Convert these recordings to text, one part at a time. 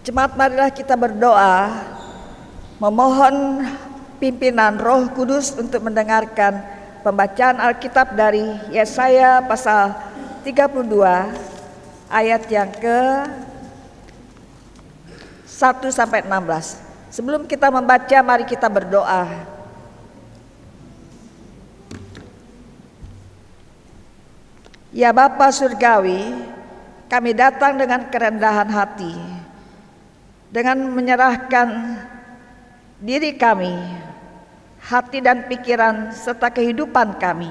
Jemaat, marilah kita berdoa memohon pimpinan Roh Kudus untuk mendengarkan pembacaan Alkitab dari Yesaya pasal 32 ayat yang ke 1 sampai 16. Sebelum kita membaca, mari kita berdoa. Ya Bapa Surgawi, kami datang dengan kerendahan hati, dengan menyerahkan diri kami, hati dan pikiran serta kehidupan kami,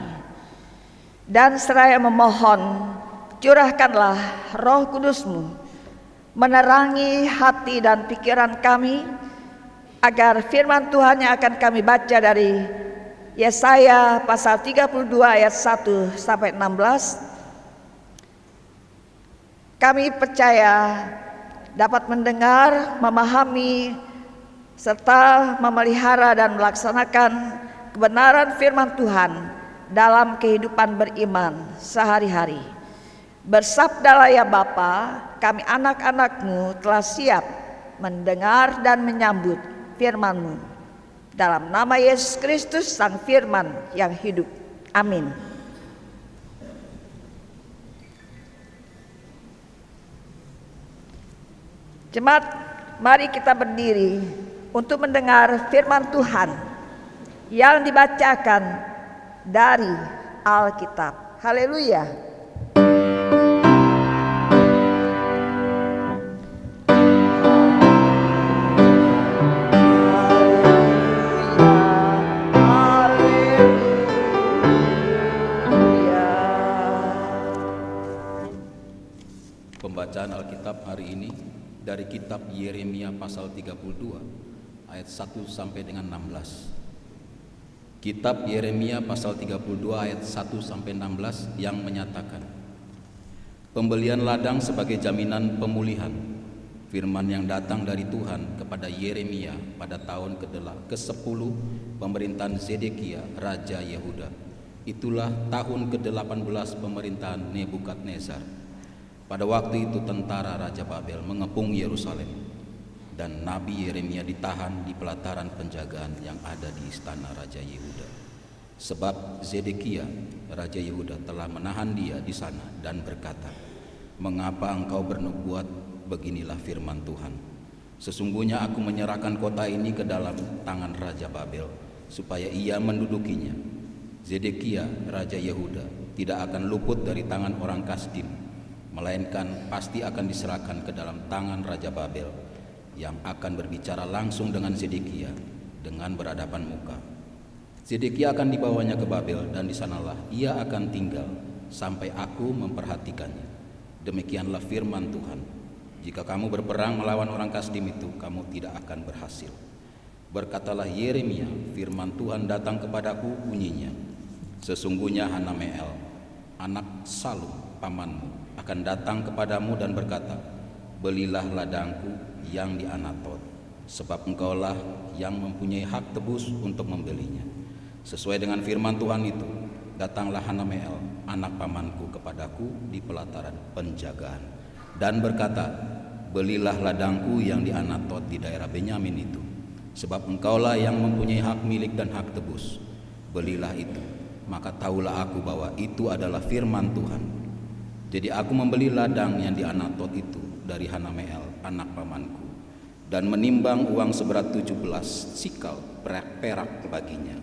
dan seraya memohon, curahkanlah Roh Kudus-Mu menerangi hati dan pikiran kami, agar firman Tuhan yang akan kami baca dari Yesaya pasal 32 ayat 1 sampai 16, kami percaya dapat mendengar, memahami, serta memelihara dan melaksanakan kebenaran firman Tuhan dalam kehidupan beriman sehari-hari. Bersabdalah ya Bapa, kami anak-anak-Mu telah siap mendengar dan menyambut firman-Mu. Dalam nama Yesus Kristus, Sang Firman yang hidup. Amin. Jemaat, mari kita berdiri untuk mendengar firman Tuhan yang dibacakan dari Alkitab. Haleluya. Pembacaan Alkitab hari ini dari kitab Yeremia pasal 32 ayat 1 sampai dengan 16. Kitab Yeremia pasal 32 ayat 1 sampai 16 yang menyatakan, pembelian ladang sebagai jaminan pemulihan. Firman yang datang dari Tuhan kepada Yeremia pada tahun ke-10 pemerintahan Zedekia raja Yehuda. Itulah tahun ke-18 pemerintahan Nebukadnezar. Pada waktu itu tentara Raja Babel mengepung Yerusalem, dan Nabi Yeremia ditahan di pelataran penjagaan yang ada di istana Raja Yehuda. Sebab Zedekia, Raja Yehuda, telah menahan dia di sana dan berkata, mengapa engkau bernubuat? Beginilah firman Tuhan. Sesungguhnya aku menyerahkan kota ini ke dalam tangan Raja Babel, supaya ia mendudukinya. Zedekia, Raja Yehuda, tidak akan luput dari tangan orang Kasdim, melainkan pasti akan diserahkan ke dalam tangan Raja Babel, yang akan berbicara langsung dengan Zedekia dengan berhadapan muka. Zedekia akan dibawanya ke Babel, dan di sanalah ia akan tinggal sampai aku memperhatikannya. Demikianlah firman Tuhan. Jika kamu berperang melawan orang Kasdim itu, kamu tidak akan berhasil. Berkatalah Yeremia, firman Tuhan datang kepadaku bunyinya, sesungguhnya Hanameel, anak Salum, pamanmu, akan datang kepadamu dan berkata, belilah ladangku yang di Anatot, sebab engkaulah yang mempunyai hak tebus untuk membelinya. Sesuai dengan firman Tuhan itu, datanglah Hanameel, anak pamanku, kepadaku di pelataran penjagaan, dan berkata, belilah ladangku yang di Anatot di daerah Benyamin itu, sebab engkaulah yang mempunyai hak milik dan hak tebus. Belilah itu, maka tahulah aku bahwa itu adalah firman Tuhan. Jadi aku membeli ladang yang di Anatot itu dari Hanameel, anak pamanku, dan menimbang uang seberat 17 sikal perak baginya.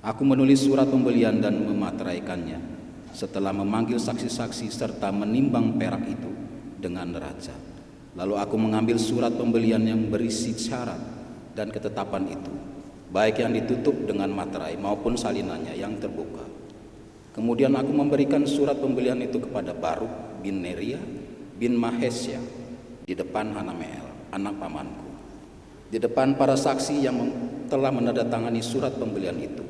Aku menulis surat pembelian dan memateraikannya, setelah memanggil saksi-saksi serta menimbang perak itu dengan neraca. Lalu aku mengambil surat pembelian yang berisi syarat dan ketetapan itu, baik yang ditutup dengan materai maupun salinannya yang terbuka. Kemudian aku memberikan surat pembelian itu kepada Baruk bin Neria bin Mahesya di depan Hanameel, anak pamanku, di depan para saksi yang telah menandatangani surat pembelian itu,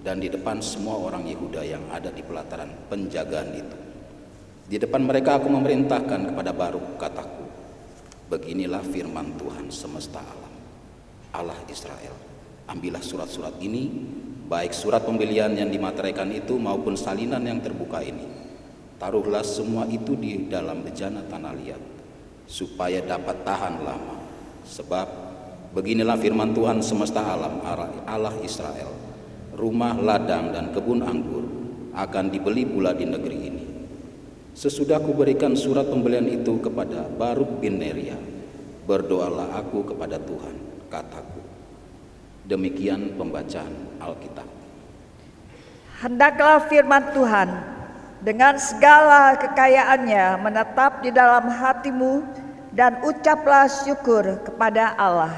dan di depan semua orang Yehuda yang ada di pelataran penjagaan itu. Di depan mereka aku memerintahkan kepada Baruk, kataku, beginilah firman Tuhan semesta alam, Allah Israel, ambillah surat-surat ini, baik surat pembelian yang dimateraikan itu maupun salinan yang terbuka ini. Taruhlah semua itu di dalam bejana tanah liat, supaya dapat tahan lama. Sebab beginilah firman Tuhan semesta alam, Allah Israel, rumah ladang dan kebun anggur akan dibeli pula di negeri ini. Sesudah kuberikan surat pembelian itu kepada Baruk bin Neria, berdoalah aku kepada Tuhan, kataku. Demikian pembacaan Alkitab. Hendaklah firman Tuhan dengan segala kekayaannya menetap di dalam hatimu, dan ucaplah syukur kepada Allah.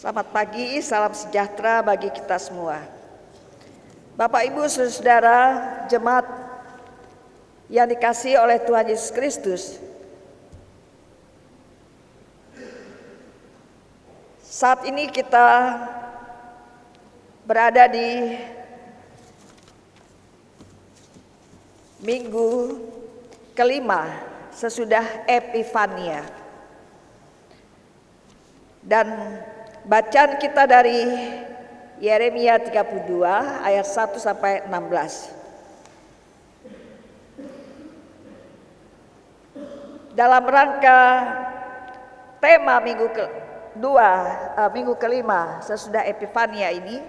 Selamat pagi, salam sejahtera bagi kita semua. Bapak, Ibu, Saudara, jemaat yang dikasihi oleh Tuhan Yesus Kristus. Saat ini kita berada di minggu kelima sesudah Epifania. Dan bacaan kita dari Yeremia 32 ayat 1 sampai 16. Dalam rangka tema minggu kelima sesudah Epifania ini,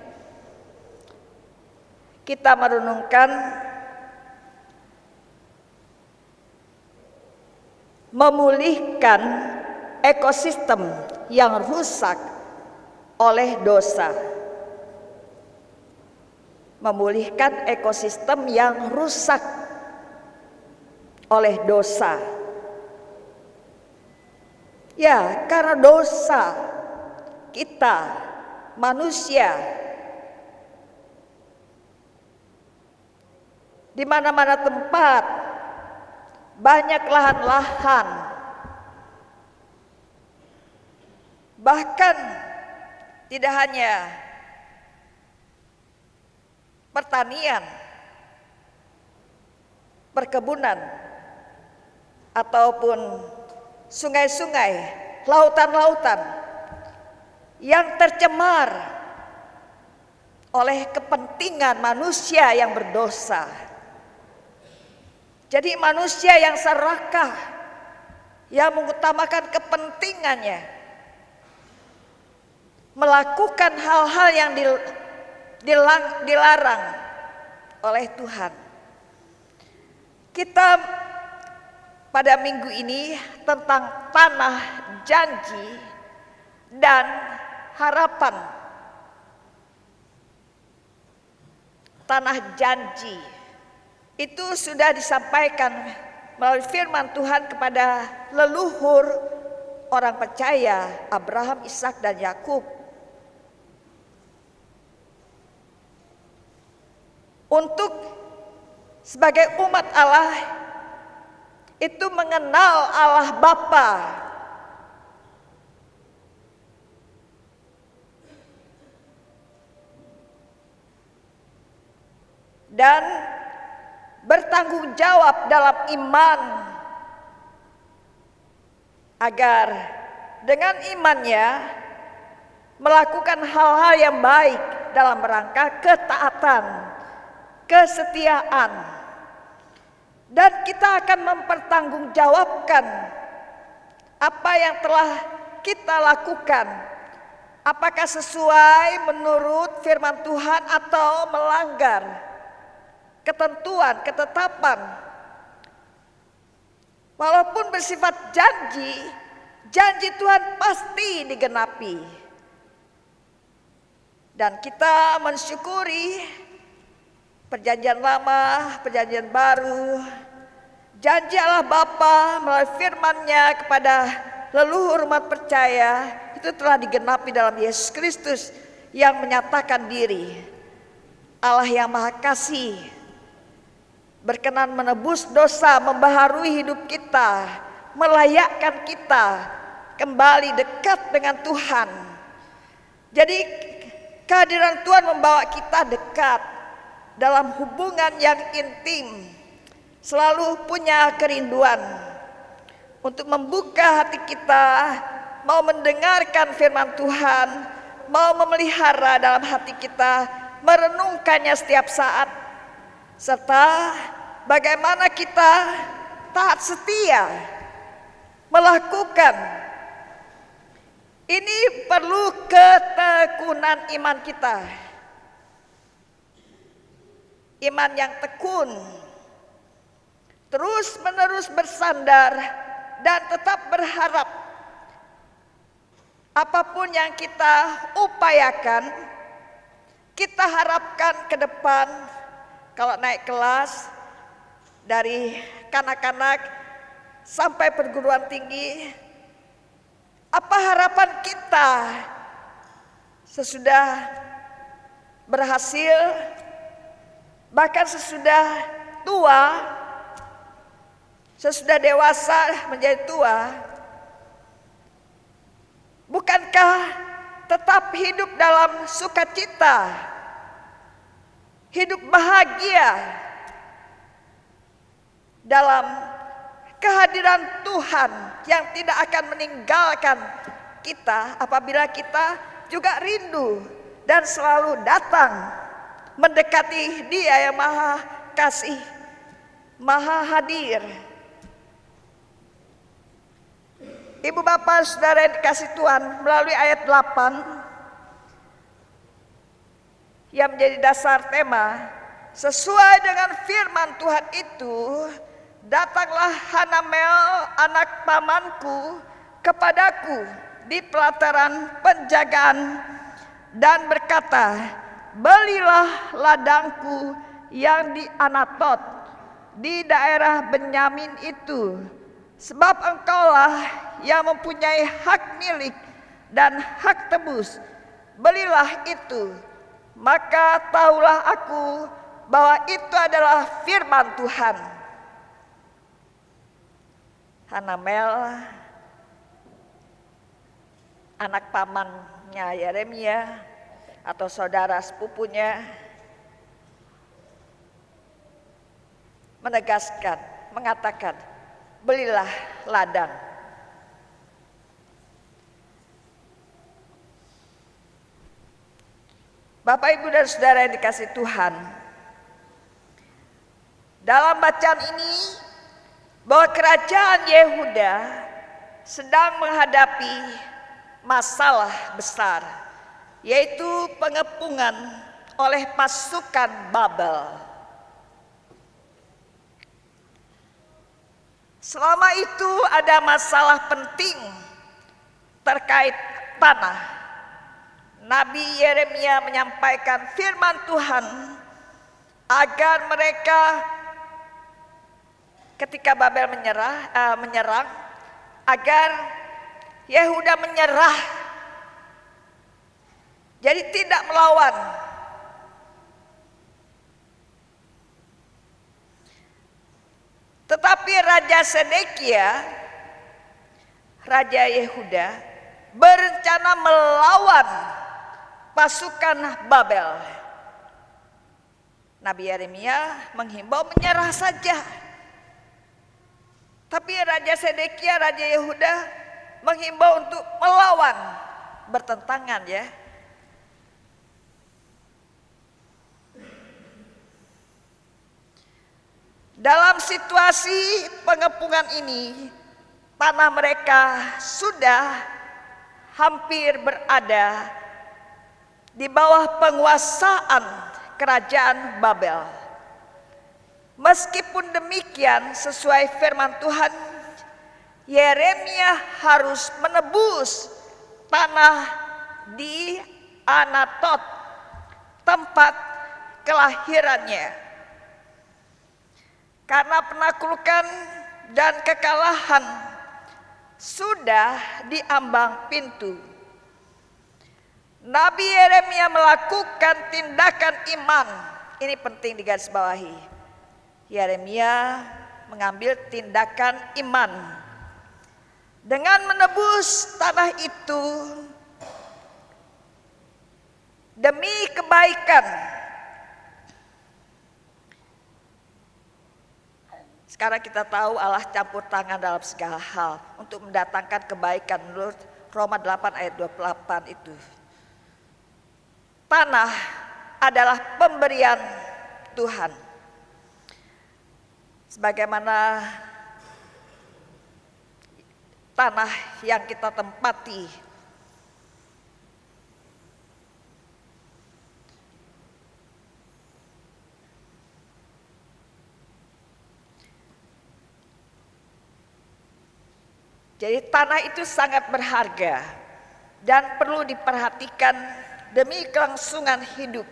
kita merenungkan memulihkan ekosistem yang rusak oleh dosa. Memulihkan ekosistem yang rusak oleh dosa. Ya, karena dosa kita manusia di mana-mana tempat banyak lahan-lahan, bahkan tidak hanya pertanian, perkebunan, ataupun sungai-sungai, lautan-lautan yang tercemar oleh kepentingan manusia yang berdosa. Jadi manusia yang serakah, yang mengutamakan kepentingannya, melakukan hal-hal yang dilarang oleh Tuhan. Kita pada minggu ini tentang tanah janji dan harapan. Tanah janji itu sudah disampaikan melalui firman Tuhan kepada leluhur orang percaya Abraham, Ishak, dan Yakub. Untuk sebagai umat Allah itu mengenal Allah Bapa, dan bertanggung jawab dalam iman, agar dengan imannya melakukan hal-hal yang baik dalam rangka ketaatan, kesetiaan. Dan kita akan mempertanggungjawabkan apa yang telah kita lakukan, apakah sesuai menurut firman Tuhan atau melanggar ketentuan, ketetapan. Walaupun bersifat janji, janji Tuhan pasti digenapi. Dan kita mensyukuri perjanjian lama, perjanjian baru, Janji Allah Bapa melalui firman-Nya kepada leluhur umat percaya itu telah digenapi dalam Yesus Kristus yang menyatakan diri Allah yang Maha Kasih, berkenan menebus dosa, membaharui hidup kita, melayakkan kita kembali dekat dengan Tuhan. Jadi kehadiran Tuhan membawa kita dekat dalam hubungan yang intim, selalu punya kerinduan untuk membuka hati kita, mau mendengarkan firman Tuhan, mau memelihara dalam hati kita, merenungkannya setiap saat, serta bagaimana kita taat setia melakukan. Ini perlu ketekunan iman kita, iman yang tekun, terus menerus bersandar dan tetap berharap apapun yang kita upayakan, kita harapkan ke depan. Kalau naik kelas dari kanak-kanak sampai perguruan tinggi, apa harapan kita sesudah berhasil, bahkan sesudah tua, sesudah dewasa menjadi tua? Bukankah tetap hidup dalam sukacita, hidup bahagia dalam kehadiran Tuhan yang tidak akan meninggalkan kita apabila kita juga rindu dan selalu datang mendekati Dia yang Maha Kasih, Maha Hadir. Ibu bapak saudara yang dikasih Tuhan, melalui ayat 8 yang menjadi dasar tema, sesuai dengan firman Tuhan itu, datanglah Hanamel anak pamanku kepadaku di pelataran penjagaan dan berkata, belilah ladangku yang di Anatot di daerah Benyamin itu, sebab engkaulah yang mempunyai hak milik dan hak tebus. Belilah itu, maka tahulah aku bahwa itu adalah firman Tuhan. Hanamel, anak pamannya Yeremia atau saudara sepupunya, menegaskan, mengatakan, belilah ladang. Bapak, Ibu, dan saudara yang dikasih Tuhan, dalam bacaan ini bahwa kerajaan Yehuda sedang menghadapi masalah besar, yaitu pengepungan oleh pasukan Babel. Selama itu ada masalah penting terkait tanah. Nabi Yeremia menyampaikan firman Tuhan agar mereka ketika Babel menyerang, agar Yehuda menyerah, jadi tidak melawan. Tetapi Raja Sedekia, Raja Yehuda, berencana melawan pasukan Babel. Nabi Yeremia menghimbau menyerah saja. Tapi Raja Sedekia, Raja Yehuda, menghimbau untuk melawan, bertentangan ya. Dalam situasi pengepungan ini, tanah mereka sudah hampir berada di bawah penguasaan kerajaan Babel. Meskipun demikian, sesuai firman Tuhan, Yeremia harus menebus tanah di Anatot, tempat kelahirannya. karena penaklukan dan kekalahan sudah di ambang pintu. Nabi Yeremia melakukan tindakan iman. Ini penting digarisbawahi. Yeremia mengambil tindakan iman dengan menebus tanah itu demi kebaikan. Sekarang kita tahu Allah campur tangan dalam segala hal untuk mendatangkan kebaikan menurut Roma 8 ayat 28 itu. Tanah adalah pemberian Tuhan. Sebagaimana tanah yang kita tempati, jadi tanah itu sangat berharga dan perlu diperhatikan demi kelangsungan hidup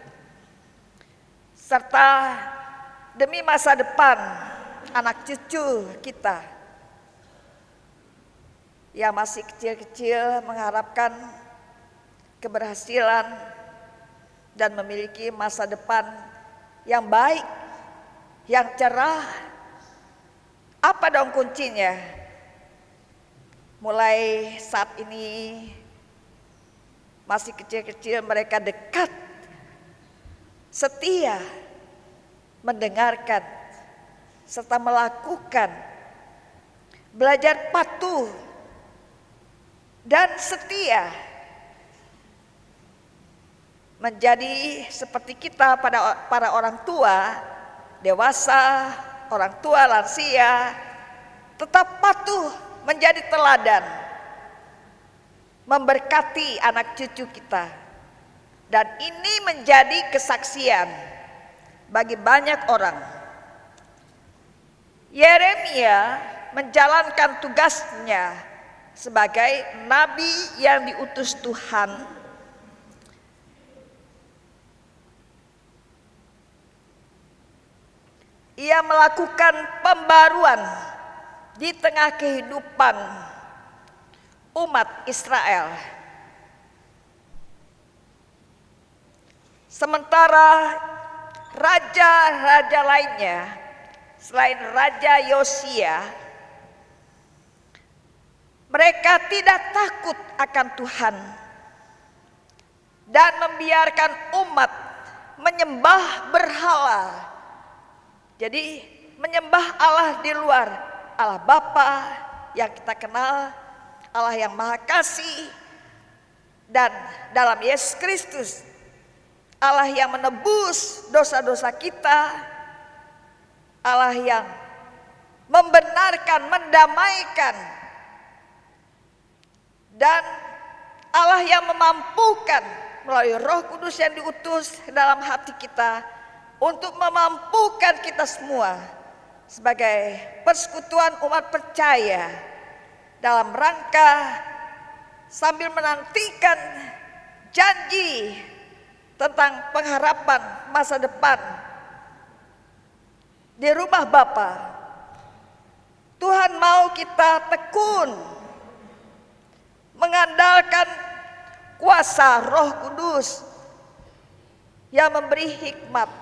serta demi masa depan anak cucu kita yang masih kecil-kecil mengharapkan keberhasilan dan memiliki masa depan yang baik, yang cerah. Apa dong kuncinya? Mulai saat ini masih kecil-kecil mereka dekat, setia, mendengarkan, serta melakukan, belajar patuh, dan setia. Menjadi seperti kita pada para orang tua, dewasa, orang tua lansia, tetap patuh menjadi teladan, memberkati anak cucu kita. Dan ini menjadi kesaksian bagi banyak orang. Yeremia menjalankan tugasnya sebagai nabi yang diutus Tuhan ia melakukan pembaruan di tengah kehidupan umat Israel. Sementara raja-raja lainnya selain Raja Yosia, mereka tidak takut akan Tuhan dan membiarkan umat menyembah berhala. Jadi menyembah Allah di luar, Allah Bapa yang kita kenal, Allah yang Maha Kasih, dan dalam Yesus Kristus, Allah yang menebus dosa-dosa kita, Allah yang membenarkan, mendamaikan, dan Allah yang memampukan melalui Roh Kudus yang diutus dalam hati kita untuk memampukan kita semua sebagai persekutuan umat percaya dalam rangka sambil menantikan janji tentang pengharapan masa depan di rumah Bapa. Tuhan mau kita tekun mengandalkan kuasa Roh Kudus yang memberi hikmat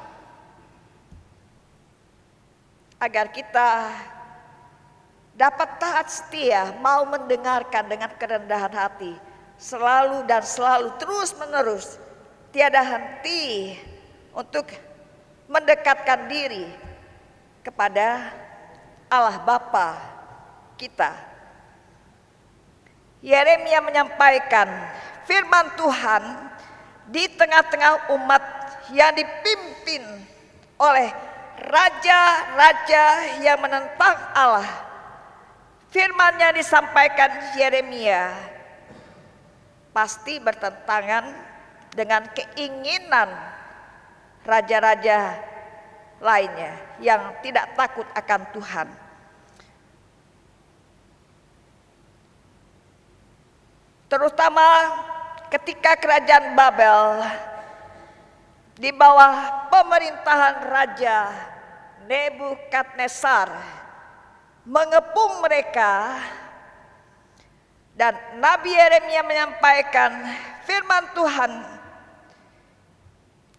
agar kita dapat taat setia, mau mendengarkan dengan kerendahan hati, selalu dan selalu, terus menerus, tiada henti untuk mendekatkan diri kepada Allah Bapa kita. Yeremia menyampaikan firman Tuhan di tengah-tengah umat yang dipimpin oleh raja-raja yang menentang Allah. Firman yang disampaikan Yeremia pasti bertentangan dengan keinginan raja-raja lainnya yang tidak takut akan Tuhan. Terutama ketika kerajaan Babel di bawah pemerintahan Raja Nebukadnezar mengepung mereka, dan Nabi Yeremia menyampaikan firman Tuhan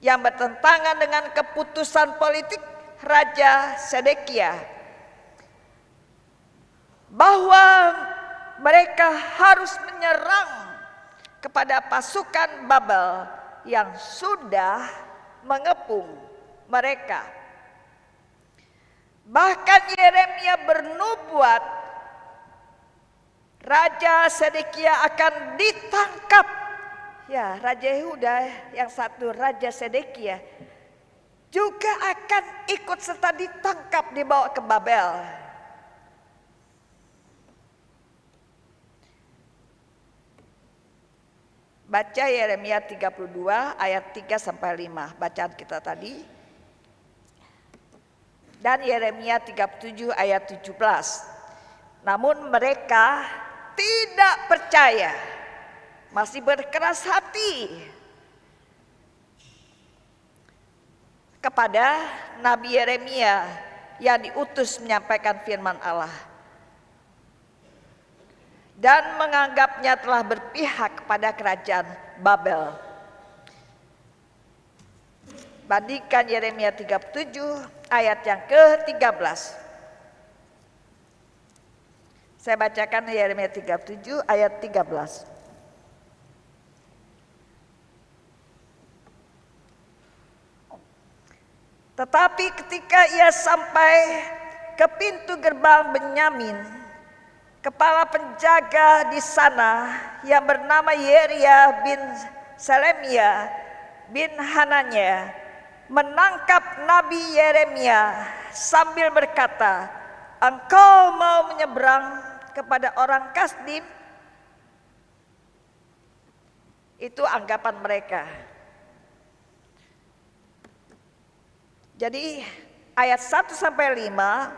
yang bertentangan dengan keputusan politik Raja Sedekia, bahwa mereka harus menyerang kepada pasukan Babel yang sudah mengepung mereka. Bahkan Yeremia bernubuat Raja Sedekia akan ditangkap. Ya, Raja Yehuda yang satu, Raja Sedekia, juga akan ikut serta ditangkap, dibawa ke Babel. Baca Yeremia 32 ayat 3 sampai 5, bacaan kita tadi. Dan Yeremia 37 ayat 17. Namun mereka tidak percaya, masih berkeras hati kepada Nabi Yeremia yang diutus menyampaikan firman Allah, dan menganggapnya telah berpihak kepada kerajaan Babel. Bandingkan Yeremia 37 ayat yang ke-13. Saya bacakan Yeremia 37 ayat 13. Tetapi ketika ia sampai ke pintu gerbang Benyamin, kepala penjaga di sana yang bernama Yeria bin Selemia bin Hananya menangkap Nabi Yeremia sambil berkata, "Engkau mau menyeberang kepada orang Kasdim?" Itu anggapan mereka. Jadi ayat 1 sampai 5,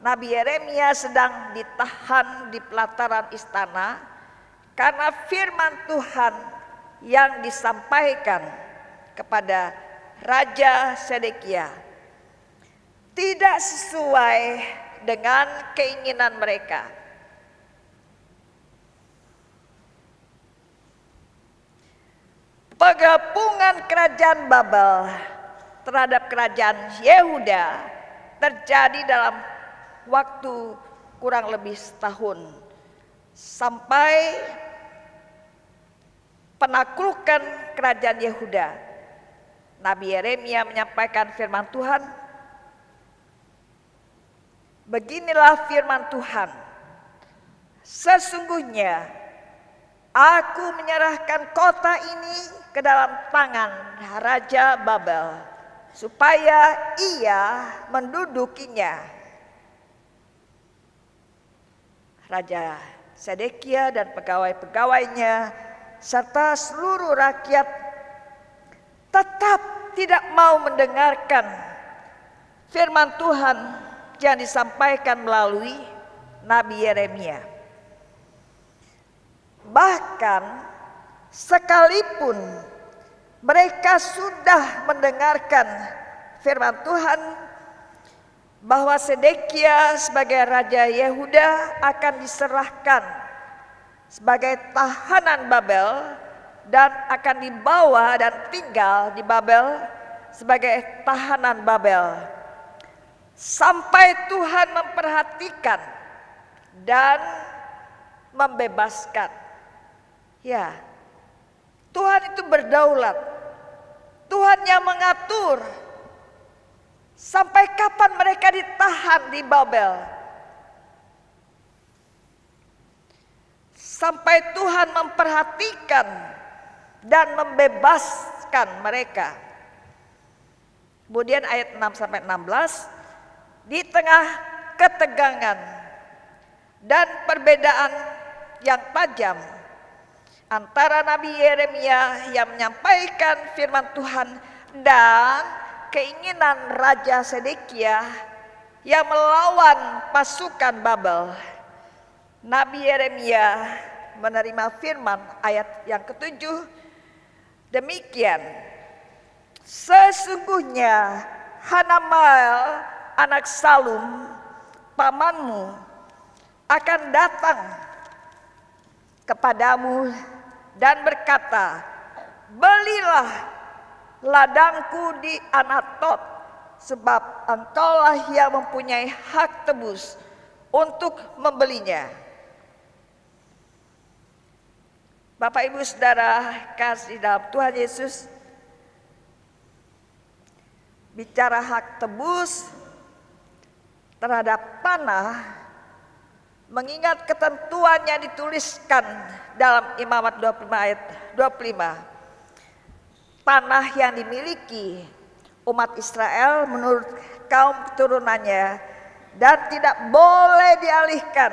Nabi Yeremia sedang ditahan di pelataran istana karena firman Tuhan yang disampaikan kepada Raja Sedekia tidak sesuai dengan keinginan mereka. Penggabungan kerajaan Babel terhadap kerajaan Yehuda terjadi dalam waktu kurang lebih setahun, sampai penaklukan kerajaan Yehuda. Nabi Yeremia menyampaikan firman Tuhan. Beginilah firman Tuhan, "Sesungguhnya aku menyerahkan kota ini ke dalam tangan Raja Babel, supaya ia mendudukinya." Raja Sedekia dan pegawai-pegawainya serta seluruh rakyat tetap tidak mau mendengarkan firman Tuhan yang disampaikan melalui Nabi Yeremia. Bahkan sekalipun mereka sudah mendengarkan firman Tuhan bahwa Sedekia sebagai Raja Yehuda akan diserahkan sebagai tahanan Babel dan akan dibawa dan tinggal di Babel sebagai tahanan Babel, sampai Tuhan memperhatikan dan membebaskan. Ya, Tuhan itu berdaulat. Tuhan yang mengatur sampai kapan mereka ditahan di Babel. Sampai Tuhan memperhatikan dan membebaskan mereka. Kemudian ayat 6 sampai 16, di tengah ketegangan dan perbedaan yang tajam antara Nabi Yeremia yang menyampaikan firman Tuhan dan keinginan Raja Sedekia yang melawan pasukan Babel, Nabi Yeremia menerima firman ayat yang ke-7, "Demikian, sesungguhnya Hanamael anak Salum, pamanmu, akan datang kepadamu dan berkata, belilah ladangku di Anatot, sebab engkaulah yang mempunyai hak tebus untuk membelinya. Bapak Ibu Saudara kasih dalam Tuhan Yesus, bicara hak tebus terhadap tanah, mengingat ketentuan yang dituliskan dalam Imamat 25 ayat 25. Tanah yang dimiliki umat Israel menurut kaum keturunannya dan tidak boleh dialihkan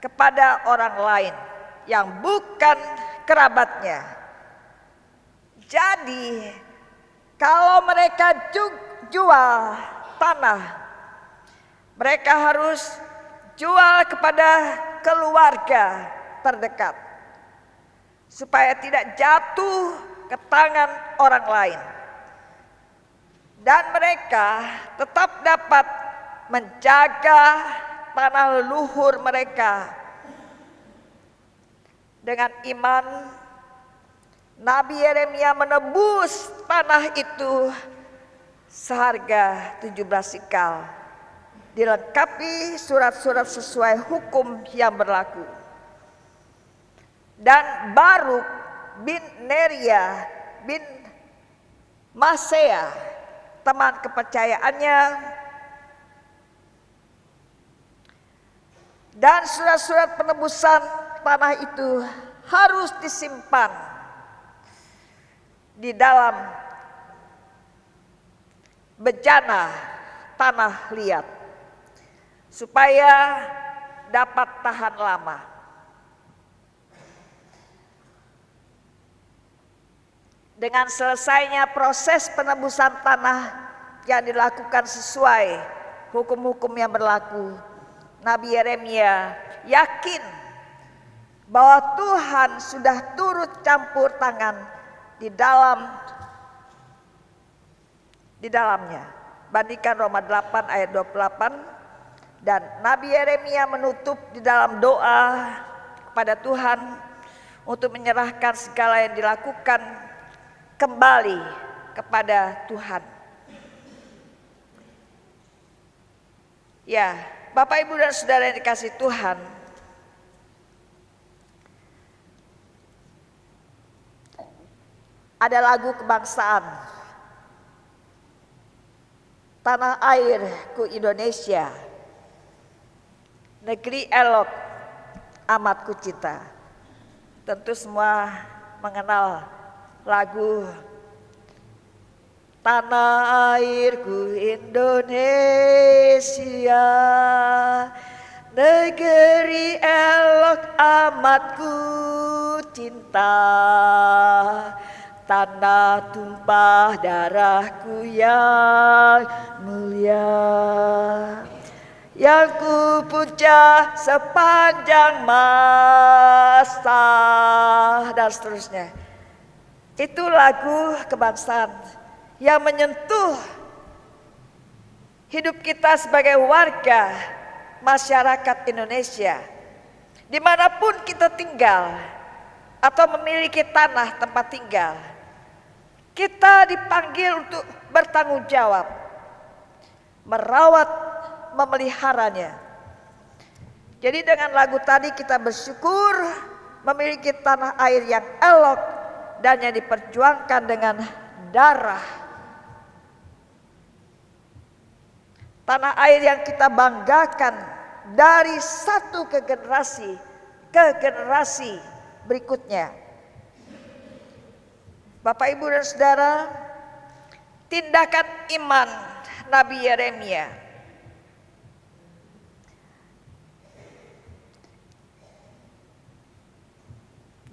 kepada orang lain yang bukan kerabatnya. Jadi kalau mereka jual tanah, mereka harus jual kepada keluarga terdekat supaya tidak jatuh ke tangan orang lain. Dan mereka tetap dapat menjaga tanah leluhur mereka. Dengan iman, Nabi Yeremia menebus tanah itu seharga 17 sikal, dilengkapi surat-surat sesuai hukum yang berlaku. Dan Baruk bin Neria bin Masea, teman kepercayaannya, dan surat-surat penebusan tanah itu harus disimpan di dalam bejana tanah liat supaya dapat tahan lama. Dengan selesainya proses penebusan tanah yang dilakukan sesuai hukum-hukum yang berlaku, Nabi Yeremia yakin bahwa Tuhan sudah turut campur tangan di dalamnya. Bandingkan Roma 8 ayat 28. Dan Nabi Yeremia menutup di dalam doa kepada Tuhan untuk menyerahkan segala yang dilakukan kembali kepada Tuhan. Ya, Bapak Ibu dan Saudara yang dikasihi Tuhan, ada lagu kebangsaan, tanah airku Indonesia, negeri elok amat ku cinta. Tentu semua mengenal lagu tanah airku Indonesia, negeri elok amat ku cinta. Tanah tumpah darahku yang mulia, yang ku puja sepanjang masa, dan seterusnya. Itu lagu kebangsaan yang menyentuh hidup kita sebagai warga masyarakat Indonesia, dimanapun kita tinggal atau memiliki tanah tempat tinggal. Kita dipanggil untuk bertanggung jawab, merawat, memeliharanya. Jadi dengan lagu tadi kita bersyukur memiliki tanah air yang elok dan yang diperjuangkan dengan darah. Tanah air yang kita banggakan dari satu ke generasi berikutnya. Bapak Ibu dan Saudara, tindakan iman Nabi Yeremia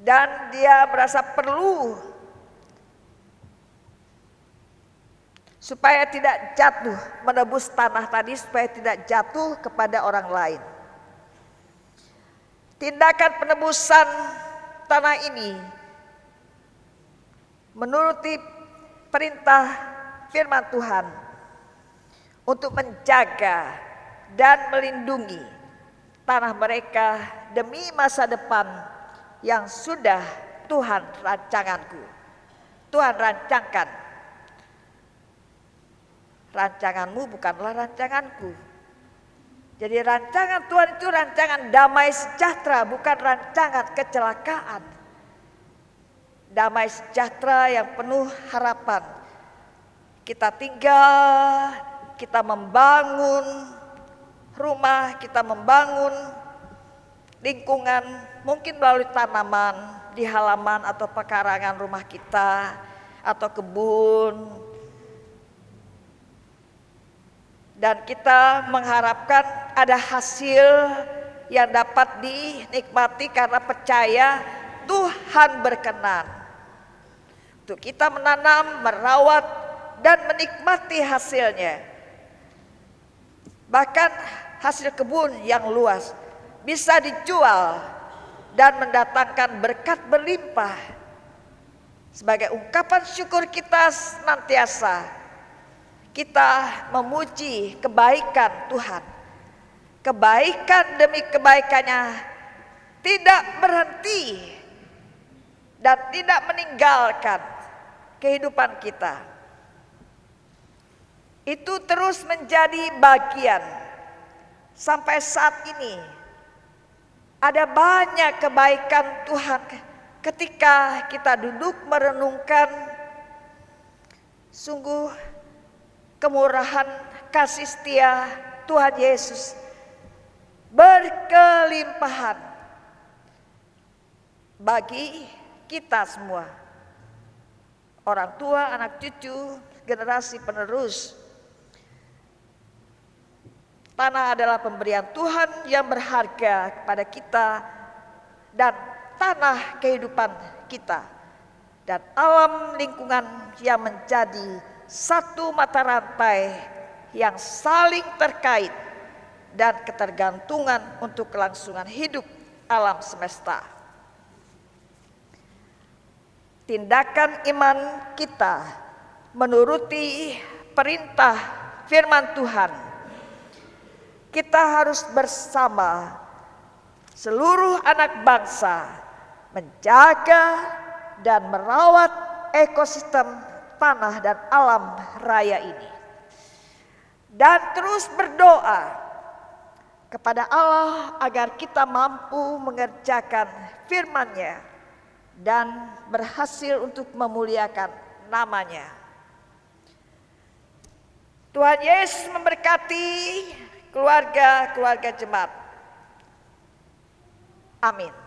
dan dia merasa perlu supaya tidak jatuh, menebus tanah tadi supaya tidak jatuh kepada orang lain. Tindakan penebusan tanah ini menuruti perintah firman Tuhan untuk menjaga dan melindungi tanah mereka demi masa depan yang sudah Tuhan rancangkan. Rancanganmu bukanlah rancanganku. Jadi rancangan Tuhan itu rancangan damai sejahtera, bukan rancangan kecelakaan. Damai sejahtera yang penuh harapan. Kita tinggal, kita membangun rumah, kita membangun lingkungan, mungkin melalui tanaman di halaman atau pekarangan rumah kita, atau kebun. Dan kita mengharapkan ada hasil yang dapat dinikmati karena percaya Tuhan berkenan untuk kita menanam, merawat, dan menikmati hasilnya. Bahkan hasil kebun yang luas bisa dijual dan mendatangkan berkat berlimpah. Sebagai ungkapan syukur kita senantiasa kita memuji kebaikan Tuhan. Kebaikan demi kebaikannya tidak berhenti dan tidak meninggalkan kehidupan kita. Itu terus menjadi bagian sampai saat ini. Ada banyak kebaikan Tuhan ketika kita duduk merenungkan sungguh kemurahan kasih setia Tuhan Yesus berkelimpahan bagi kita semua, orang tua, anak cucu, generasi penerus. Tanah adalah pemberian Tuhan yang berharga kepada kita dan tanah kehidupan kita, dan alam lingkungan yang menjadi satu mata rantai yang saling terkait dan ketergantungan untuk kelangsungan hidup alam semesta. Tindakan iman kita menuruti perintah firman Tuhan. Kita harus bersama seluruh anak bangsa menjaga dan merawat ekosistem tanah dan alam raya ini, dan terus berdoa kepada Allah agar kita mampu mengerjakan firman-Nya dan berhasil untuk memuliakan nama-Nya. Tuhan Yesus memberkati keluarga-keluarga jemaat. Amin.